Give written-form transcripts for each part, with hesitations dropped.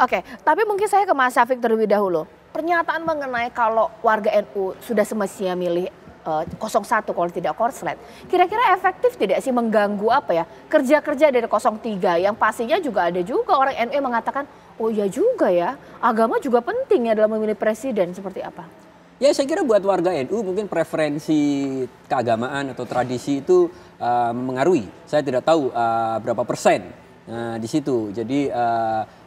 Oke, tapi mungkin saya ke Mas Syafiq terlebih dahulu. Pernyataan mengenai kalau warga NU sudah semestinya milih 01 kalau tidak korslet. Kira-kira efektif tidak sih mengganggu apa ya kerja-kerja dari 03 yang pastinya juga ada juga orang NU yang mengatakan oh iya juga ya agama juga penting ya dalam memilih presiden seperti apa? Ya saya kira buat warga NU mungkin preferensi keagamaan atau tradisi itu mengaruhi. Saya tidak tahu berapa persen di situ. Jadi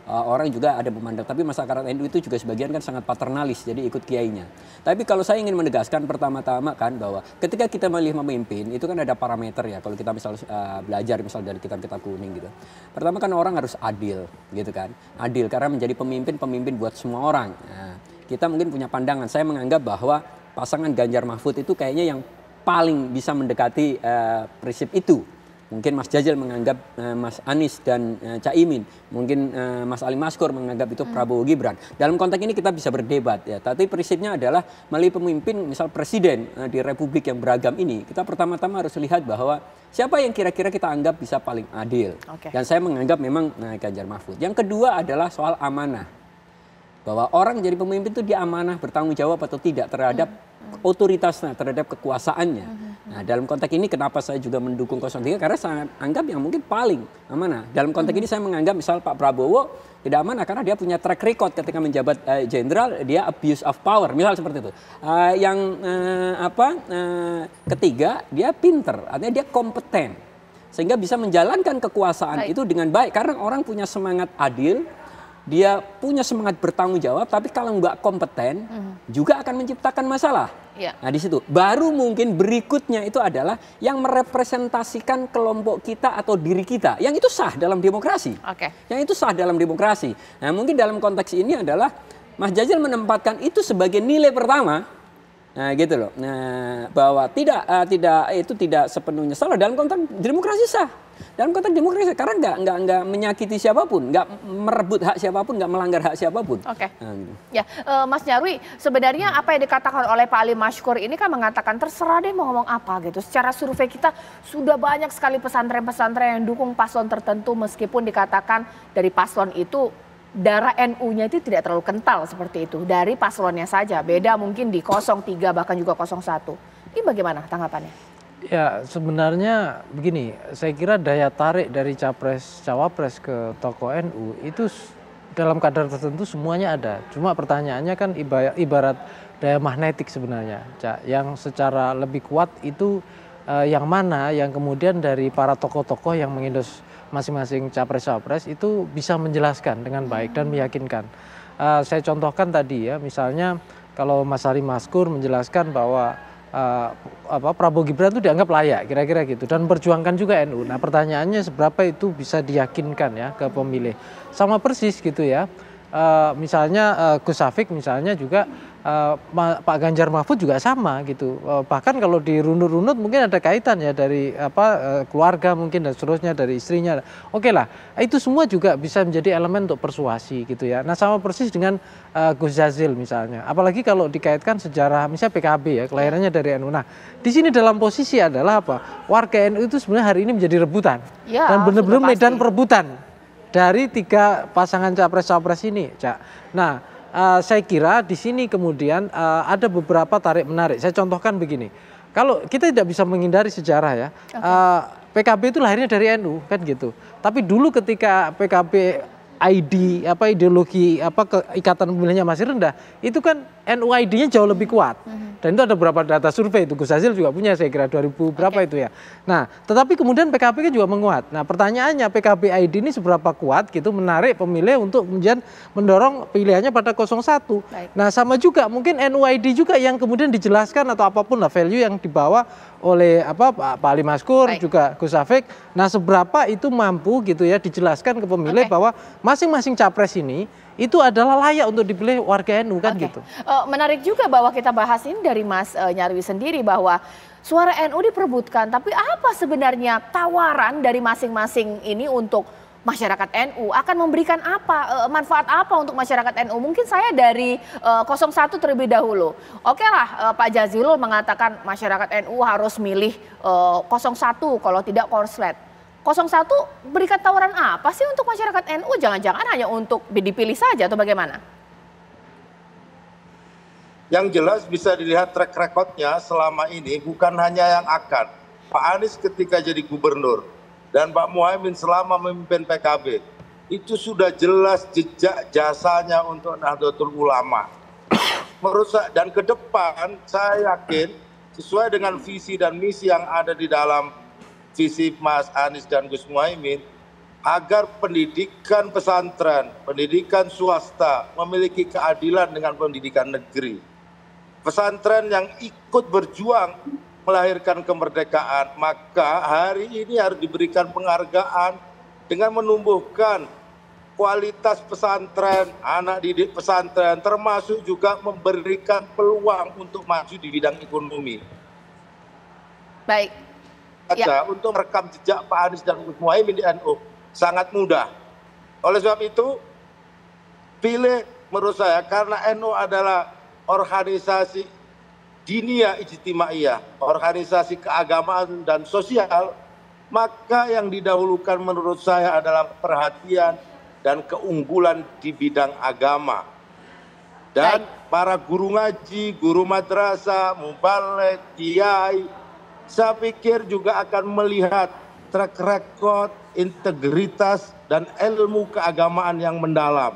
orang juga ada memandang, tapi masyarakat NU itu juga sebagian kan sangat paternalis, jadi ikut kiainya. Tapi kalau saya ingin menegaskan pertama-tama kan bahwa ketika kita memilih memimpin itu kan ada parameter ya. Kalau kita misal belajar misal dari kitab-kitab kuning gitu. Pertama kan orang harus adil gitu kan. Adil karena menjadi pemimpin buat semua orang. Nah, kita mungkin punya pandangan. Saya menganggap bahwa pasangan Ganjar Mahfud itu kayaknya yang paling bisa mendekati prinsip itu. Mungkin Mas Jajal menganggap Mas Anies dan Caimin, mungkin Mas Ali Maskur menganggap itu Prabowo Gibran. Dalam konteks ini kita bisa berdebat ya, tapi prinsipnya adalah melalui pemimpin misal presiden di republik yang beragam ini, kita pertama-tama harus lihat bahwa siapa yang kira-kira kita anggap bisa paling adil. Dan saya menganggap memang Ganjar Mahfud. Yang kedua adalah soal amanah. Bahwa orang jadi pemimpin itu dia amanah bertanggung jawab atau tidak terhadap otoritasnya, terhadap kekuasaannya. Nah dalam konteks ini kenapa saya juga mendukung 03 karena saya anggap yang mungkin paling amanah. Dalam konteks ini saya menganggap misal Pak Prabowo tidak amanah karena dia punya track record ketika menjabat jenderal dia abuse of power misal seperti itu. Ketiga dia pinter, artinya dia kompeten sehingga bisa menjalankan kekuasaan itu dengan baik karena orang punya semangat adil. Dia punya semangat bertanggung jawab, tapi kalau nggak kompeten juga akan menciptakan masalah. Nah di situ baru mungkin berikutnya itu adalah yang merepresentasikan kelompok kita atau diri kita, yang itu sah dalam demokrasi. Yang itu sah dalam demokrasi. Nah mungkin dalam konteks ini adalah Mas Jajal menempatkan itu sebagai nilai pertama. Nah gitu loh. Nah bahwa tidak sepenuhnya salah dalam konteks demokrasi sah. Dalam konteks demokrasi karena nggak menyakiti siapapun, nggak merebut hak siapapun, nggak melanggar hak siapapun. Ya, Mas Nyarwi, sebenarnya apa yang dikatakan oleh Pak Ali Maskur ini kan mengatakan terserah deh mau ngomong apa gitu. Secara survei kita sudah banyak sekali pesantren-pesantren yang dukung paslon tertentu meskipun dikatakan dari paslon itu darah NU-nya itu tidak terlalu kental seperti itu. Dari paslonnya saja, beda mungkin di 03 bahkan juga 01. Ini bagaimana tanggapannya? Ya sebenarnya begini, saya kira daya tarik dari capres-cawapres ke tokoh NU itu dalam kadar tertentu semuanya ada. Cuma pertanyaannya kan ibarat daya magnetik sebenarnya, Cak. Yang secara lebih kuat itu yang mana yang kemudian dari para tokoh-tokoh yang mengendos masing-masing capres-cawapres itu bisa menjelaskan dengan baik dan meyakinkan. Saya contohkan tadi ya, misalnya kalau Mas Ali Maskur menjelaskan bahwa Prabowo Gibran itu dianggap layak kira-kira gitu dan memperjuangkan juga NU. Nah pertanyaannya seberapa itu bisa diyakinkan ya ke pemilih. Sama persis gitu ya. Misalnya Gus Syafiq misalnya juga Pak Ganjar Mahfud juga sama gitu. Bahkan kalau dirunut-runut mungkin ada kaitan ya dari keluarga mungkin dan seterusnya dari istrinya. Oke lah, itu semua juga bisa menjadi elemen untuk persuasi gitu ya. Nah sama persis dengan Gus Jazil misalnya. Apalagi kalau dikaitkan sejarah misalnya PKB ya, kelahirannya dari NU. Nah di sini dalam posisi adalah apa? Warga NU itu sebenarnya hari ini menjadi rebutan dan benar-benar medan perebutan dari tiga pasangan capres-capres ini, Cak. Nah saya kira di sini kemudian ada beberapa tarik menarik. Saya contohkan begini, kalau kita tidak bisa menghindari sejarah ya, PKB itu lahirnya dari NU kan gitu. Tapi dulu ketika PKB ideologi keikatan pemilihnya masih rendah, itu kan NU ID-nya jauh lebih kuat. Dan itu ada beberapa data survei itu Gus Jazil juga punya saya kira 2000 berapa itu ya. Nah, tetapi kemudian PKB kan juga menguat. Nah, pertanyaannya PKB ID ini seberapa kuat gitu menarik pemilih untuk kemudian mendorong pilihannya pada 01. Nah, sama juga mungkin NU ID juga yang kemudian dijelaskan atau apapun lah value yang dibawa oleh Pak Ali Maskur juga Gus Syafiq. Nah, seberapa itu mampu gitu ya dijelaskan ke pemilih bahwa masing-masing capres ini itu adalah layak untuk dipilih warga NU kan gitu. Menarik juga bahwa kita bahas ini dari Mas Nyarwi sendiri bahwa suara NU diperebutkan. Tapi apa sebenarnya tawaran dari masing-masing ini untuk masyarakat NU? Akan memberikan apa, manfaat apa untuk masyarakat NU? Mungkin saya dari 01 terlebih dahulu. Oke lah Pak Jazilul mengatakan masyarakat NU harus milih 01 kalau tidak korslet. 01 berikan tawaran apa sih untuk masyarakat NU? Jangan-jangan hanya untuk dipilih saja atau bagaimana? Yang jelas bisa dilihat track recordnya selama ini bukan hanya yang akan. Pak Anies ketika jadi gubernur dan Pak Muhaimin selama memimpin PKB, itu sudah jelas jejak jasanya untuk Nahdlatul Ulama. Merusak, dan ke depan saya yakin sesuai dengan visi dan misi yang ada di dalam visi Mas Anies dan Gus Muhaimin, agar pendidikan pesantren, pendidikan swasta memiliki keadilan dengan pendidikan negeri. Pesantren yang ikut berjuang melahirkan kemerdekaan, maka hari ini harus diberikan penghargaan dengan menumbuhkan kualitas pesantren, anak didik pesantren, termasuk juga memberikan peluang untuk maju di bidang ekonomi. Baik. Ya. Untuk merekam jejak Pak Anies dan Gus Muhaimin di NU sangat mudah. Oleh sebab itu, pilih menurut saya, karena NU adalah organisasi diniyah ijtimaiyah, organisasi keagamaan dan sosial, maka yang didahulukan menurut saya adalah perhatian dan keunggulan di bidang agama. Dan para guru ngaji, guru madrasah, mubalek, kiai, saya pikir juga akan melihat track record, integritas, dan ilmu keagamaan yang mendalam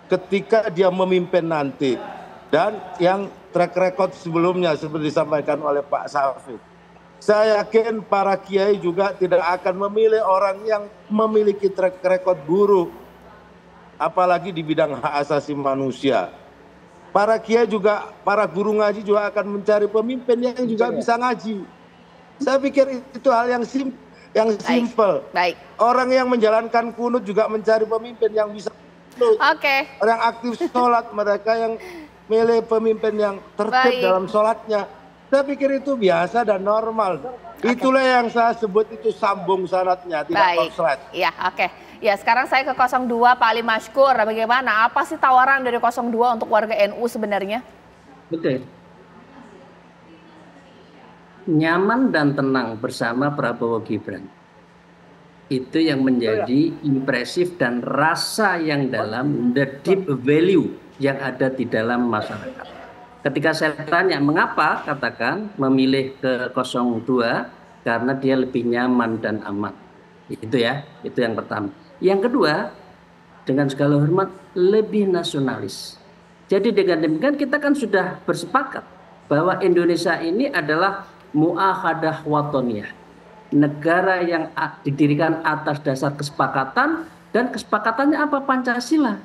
ketika dia memimpin nanti. Dan yang track record sebelumnya seperti disampaikan oleh Pak Safik. Saya yakin para kiai juga tidak akan memilih orang yang memiliki track record buruk, apalagi di bidang hak asasi manusia. Para kiai juga, para guru ngaji juga akan mencari pemimpin yang juga bisa ngaji. Saya pikir itu hal yang simple. Baik. Orang yang menjalankan kunut juga mencari pemimpin yang bisa kunut. Orang aktif sholat, mereka yang milih pemimpin yang tertib dalam sholatnya. Saya pikir itu biasa dan normal. Itulah yang saya sebut itu sambung syaratnya, tidak konslet. Iya, Ya, sekarang saya ke 02 Pak Ali Mashkur. Bagaimana? Apa sih tawaran dari 02 untuk warga NU sebenarnya? Betul. Nyaman dan tenang bersama Prabowo Gibran. Itu yang menjadi impresif dan rasa yang dalam, the deep value yang ada di dalam masyarakat. Ketika saya tanya mengapa, katakan memilih ke 02 karena dia lebih nyaman dan aman. Itu ya, itu yang pertama. Yang kedua, dengan segala hormat, lebih nasionalis. Jadi dengan demikian kita kan sudah bersepakat bahwa Indonesia ini adalah mu'ahadah watoniyah, negara yang didirikan atas dasar kesepakatan, dan kesepakatannya apa? Pancasila.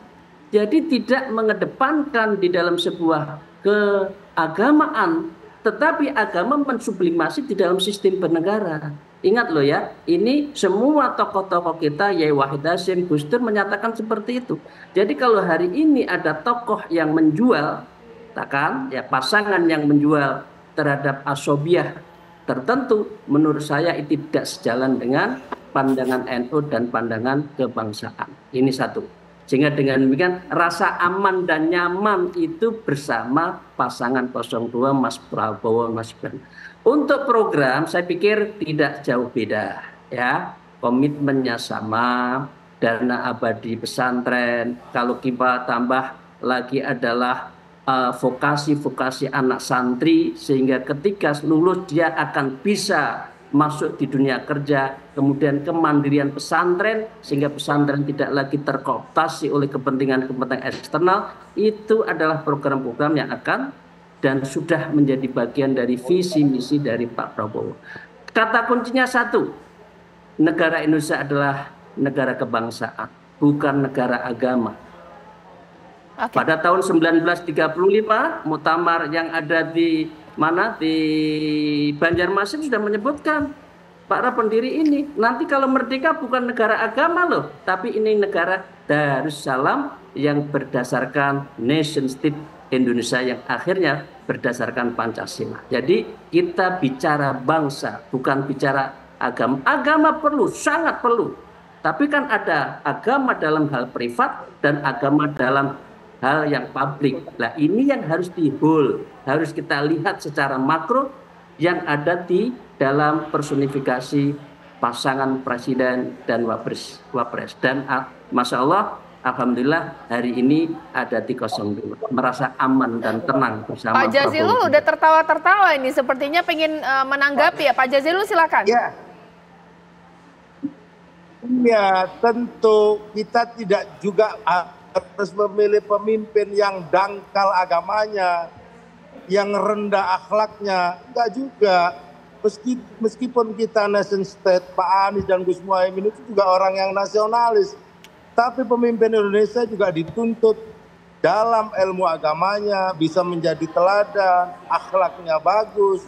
Jadi tidak mengedepankan di dalam sebuah keagamaan, tetapi agama mensublimasi di dalam sistem bernegara. Ingat loh ya, ini semua tokoh-tokoh kita, Yai Wahid Hasyim, Gus Dur menyatakan seperti itu. Jadi kalau hari ini ada tokoh yang menjual, katakan ya pasangan yang menjual terhadap asobiah tertentu, menurut saya itu tidak sejalan dengan pandangan NU dan pandangan kebangsaan. Ini satu. Sehingga dengan demikian rasa aman dan nyaman itu bersama pasangan 02 Mas Prabowo, Mas Gibran. Untuk program saya pikir tidak jauh beda ya. Komitmennya sama, dana abadi pesantren, kalau kita tambah lagi adalah vokasi-vokasi anak santri, sehingga ketika lulus dia akan bisa masuk di dunia kerja, kemudian kemandirian pesantren, sehingga pesantren tidak lagi terkooptasi oleh kepentingan-kepentingan eksternal. Itu adalah program-program yang akan dan sudah menjadi bagian dari visi misi dari Pak Prabowo. Kata kuncinya satu, negara Indonesia adalah negara kebangsaan, bukan negara agama. Pada tahun 1935, muktamar yang ada di mana, di Banjarmasin sudah menyebutkan para pendiri ini, nanti kalau merdeka bukan negara agama loh, tapi ini negara Darussalam yang berdasarkan nation state Indonesia yang akhirnya berdasarkan Pancasila. Jadi kita bicara bangsa, bukan bicara agama. Agama perlu, sangat perlu. Tapi kan ada agama dalam hal privat dan agama dalam hal yang publik. Nah ini yang harus harus kita lihat secara makro yang ada di dalam personifikasi pasangan presiden dan wapres. Dan Masya Allah, alhamdulillah hari ini ada di 02. Merasa aman dan tenang bersama Pak Jazilul udah tertawa-tertawa ini, sepertinya pengen menanggapi ya. Pak Jazilul silakan. Ya. Ya, tentu kita tidak juga harus memilih pemimpin yang dangkal agamanya, yang rendah akhlaknya. Enggak juga. Meskipun kita nation state, Pak Anies dan Gus Muhaimin itu juga orang yang nasionalis. Tapi pemimpin Indonesia juga dituntut dalam ilmu agamanya, bisa menjadi teladan, akhlaknya bagus.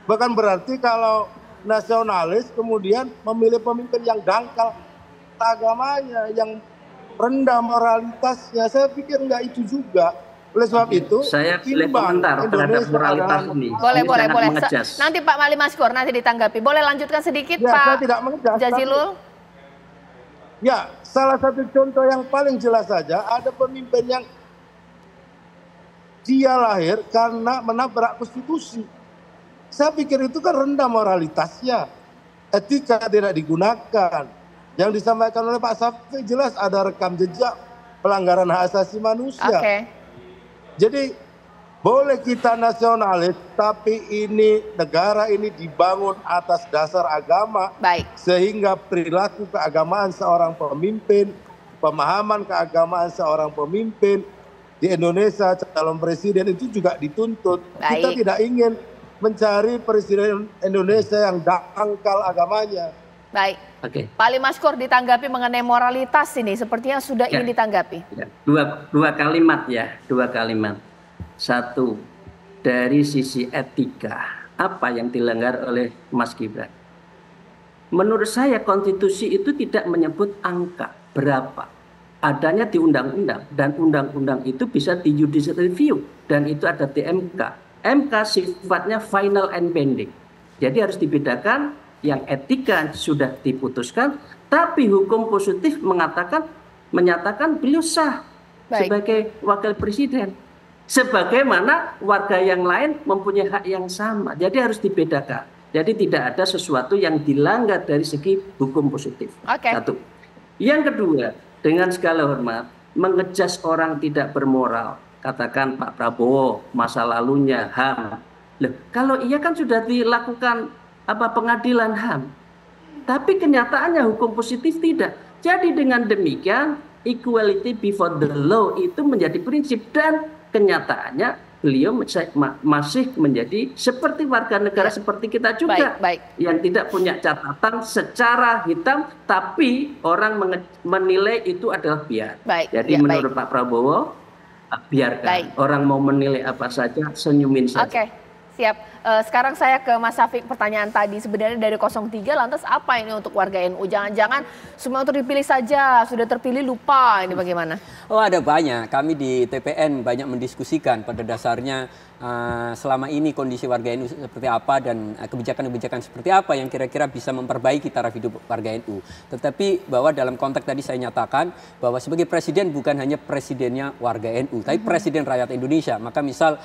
Bukan berarti kalau nasionalis kemudian memilih pemimpin yang dangkal agamanya, yang rendah moralitasnya. Saya pikir enggak itu juga. Oleh sebab itu, saya boleh komentar terhadap moralitas ini. Boleh. Nanti Pak Wali Maskur nanti ditanggapi. Boleh lanjutkan sedikit ya, Pak saya tidak mengejas, Jazilul? Ya, salah satu contoh yang paling jelas saja, ada pemimpin yang dia lahir karena menabrak konstitusi. Saya pikir itu kan rendah moralitasnya. Etika tidak digunakan. Yang disampaikan oleh Pak Syafiq jelas ada rekam jejak pelanggaran hak asasi manusia. Jadi boleh kita nasionalis, tapi ini negara ini dibangun atas dasar agama. Baik. Sehingga perilaku keagamaan seorang pemimpin, pemahaman keagamaan seorang pemimpin di Indonesia, calon presiden itu juga dituntut. Baik. Kita tidak ingin mencari presiden Indonesia yang dangkal agamanya. Baik. Oke. Pak Ali Maskur ditanggapi mengenai moralitas ini, sepertinya sudah ingin ditanggapi. Ya. Dua kalimat ya, dua kalimat. Satu, dari sisi etika, apa yang dilanggar oleh Mas Gibran? Menurut saya konstitusi itu tidak menyebut angka berapa. Adanya di undang-undang, dan undang-undang itu bisa di judicial review, dan itu ada di MK. MK sifatnya final and binding. Jadi harus dibedakan, yang etika sudah diputuskan, tapi hukum positif menyatakan beliau sah sebagai wakil presiden. Sebagaimana warga yang lain mempunyai hak yang sama. Jadi harus dibedakan. Jadi tidak ada sesuatu yang dilanggar dari segi hukum positif. Satu. Yang kedua, dengan segala hormat, mengejas orang tidak bermoral. Katakan Pak Prabowo, masa lalunya HAM. Loh, kalau iya kan sudah dilakukan pengadilan HAM. Tapi kenyataannya hukum positif tidak. Jadi dengan demikian equality before the law itu menjadi prinsip, dan kenyataannya beliau masih menjadi seperti warga negara seperti kita juga. Yang tidak punya catatan secara hitam, tapi orang menilai itu adalah biar. Jadi menurut Pak Prabowo, biarkan. Orang mau menilai apa saja, senyumin saja. Siap. Sekarang saya ke Mas Syafiq, pertanyaan tadi sebenarnya dari 03, lantas apa ini untuk warga NU? Jangan-jangan semua itu dipilih saja, sudah terpilih lupa, ini bagaimana? Oh, ada banyak. Kami di TPN banyak mendiskusikan pada dasarnya selama ini kondisi warga NU seperti apa dan kebijakan-kebijakan seperti apa yang kira-kira bisa memperbaiki taraf hidup warga NU. Tetapi bahwa dalam konteks tadi saya nyatakan bahwa sebagai presiden bukan hanya presidennya warga NU, tapi presiden rakyat Indonesia. Maka misal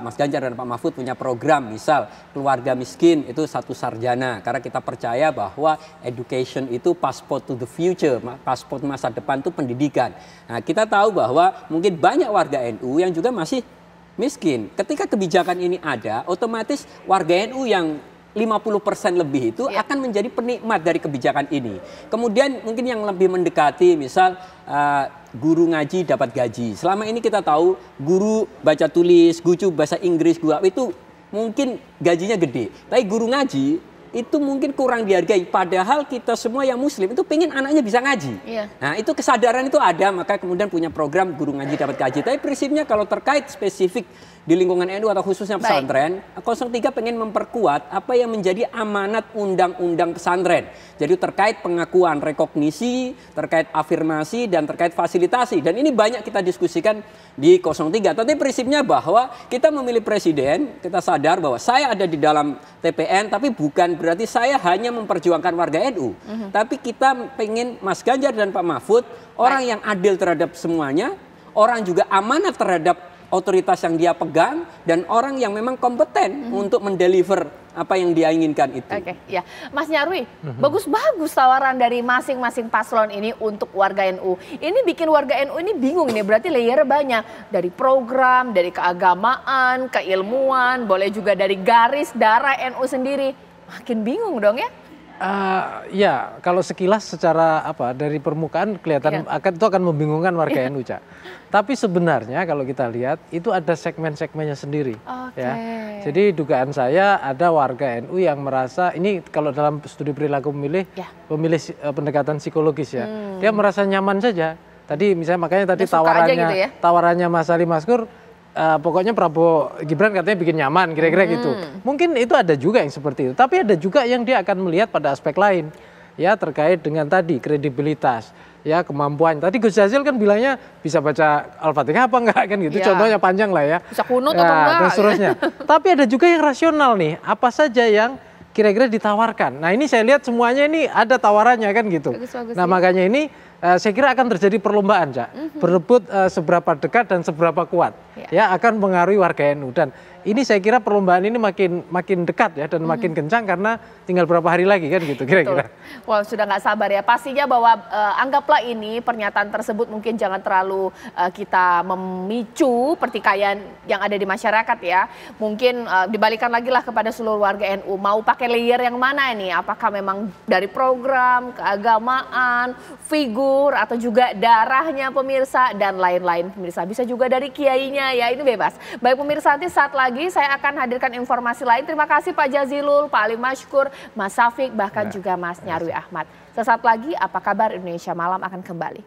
Mas Ganjar dan Pak Mahfud punya program, misal keluarga miskin itu 1 sarjana, karena kita percaya bahwa education itu passport to the future, paspor masa depan itu pendidikan. Nah, kita tahu bahwa mungkin banyak warga NU yang juga masih miskin. Ketika kebijakan ini ada, otomatis warga NU yang 50% lebih itu akan menjadi penikmat dari kebijakan ini. Kemudian mungkin yang lebih mendekati, misal guru ngaji dapat gaji. Selama ini kita tahu guru baca tulis, guru bahasa Inggris, guru itu mungkin gajinya gede. Tapi guru ngaji itu mungkin kurang dihargai. Padahal kita semua yang muslim itu pengen anaknya bisa ngaji. Nah, itu kesadaran itu ada, maka kemudian punya program guru ngaji dapat gaji. Tapi prinsipnya kalau terkait spesifik di lingkungan NU atau khususnya pesantren, 03 pengen memperkuat apa yang menjadi amanat undang-undang pesantren. Jadi terkait pengakuan, rekognisi, terkait afirmasi, dan terkait fasilitasi. Dan ini banyak kita diskusikan di 03. Tapi prinsipnya bahwa kita memilih presiden, kita sadar bahwa saya ada di dalam TPN, tapi bukan berarti saya hanya memperjuangkan warga NU. Tapi kita pengen Mas Ganjar dan Pak Mahfud, orang yang adil terhadap semuanya, orang juga amanat terhadap otoritas yang dia pegang, dan orang yang memang kompeten untuk mendeliver apa yang dia inginkan itu. Oke, ya. Mas Nyarwi, bagus-bagus tawaran dari masing-masing paslon ini untuk warga NU. Ini bikin warga NU ini bingung nih, berarti layer banyak. Dari program, dari keagamaan, keilmuan, boleh juga dari garis darah NU sendiri. Makin bingung dong ya? Ya, kalau sekilas secara dari permukaan kelihatan itu akan membingungkan warga NU, Cak. Tapi sebenarnya kalau kita lihat itu ada segmen-segmennya sendiri. Ya. Jadi dugaan saya ada warga NU yang merasa ini kalau dalam studi perilaku pemilih pendekatan psikologis ya, dia merasa nyaman saja. Tadi misalnya makanya tadi tawarannya Mas Ali Maskur. Pokoknya Prabowo Gibran katanya bikin nyaman kira-kira gitu. Mungkin itu ada juga yang seperti itu. Tapi ada juga yang dia akan melihat pada aspek lain. Ya terkait dengan tadi kredibilitas. Ya kemampuan. Tadi Gus Jazil kan bilangnya bisa baca Al-Fatihah apa enggak kan gitu. Contohnya panjang lah ya. Bisa kunut atau enggak. Dan seterusnya. Tapi ada juga yang rasional nih. Apa saja yang kira-kira ditawarkan. Nah ini saya lihat semuanya ini ada tawarannya kan gitu. Bagus, nah makanya ini saya kira akan terjadi perlombaan, Cak. Berebut seberapa dekat dan seberapa kuat. Ya akan mengaruhi warga NU. Dan ini saya kira perlombaan ini makin dekat ya dan makin kencang karena tinggal berapa hari lagi kan gitu kira-kira. Wah sudah nggak sabar ya. Pastinya bahwa anggaplah ini pernyataan tersebut mungkin jangan terlalu kita memicu pertikaian yang ada di masyarakat ya. Mungkin dibalikan lagi lah kepada seluruh warga NU. Mau pakai layer yang mana ini? Apakah memang dari program, keagamaan, figur atau juga darahnya pemirsa dan lain-lain pemirsa. Bisa juga dari kiainya ya, ini bebas. Baik pemirsa, nanti saat lagi saya akan hadirkan informasi lain. Terima kasih Pak Jazilul, Pak Ali Maskur, Mas Safik, bahkan juga Mas Nyarwi Ahmad. Sesaat lagi Apa Kabar Indonesia Malam akan kembali.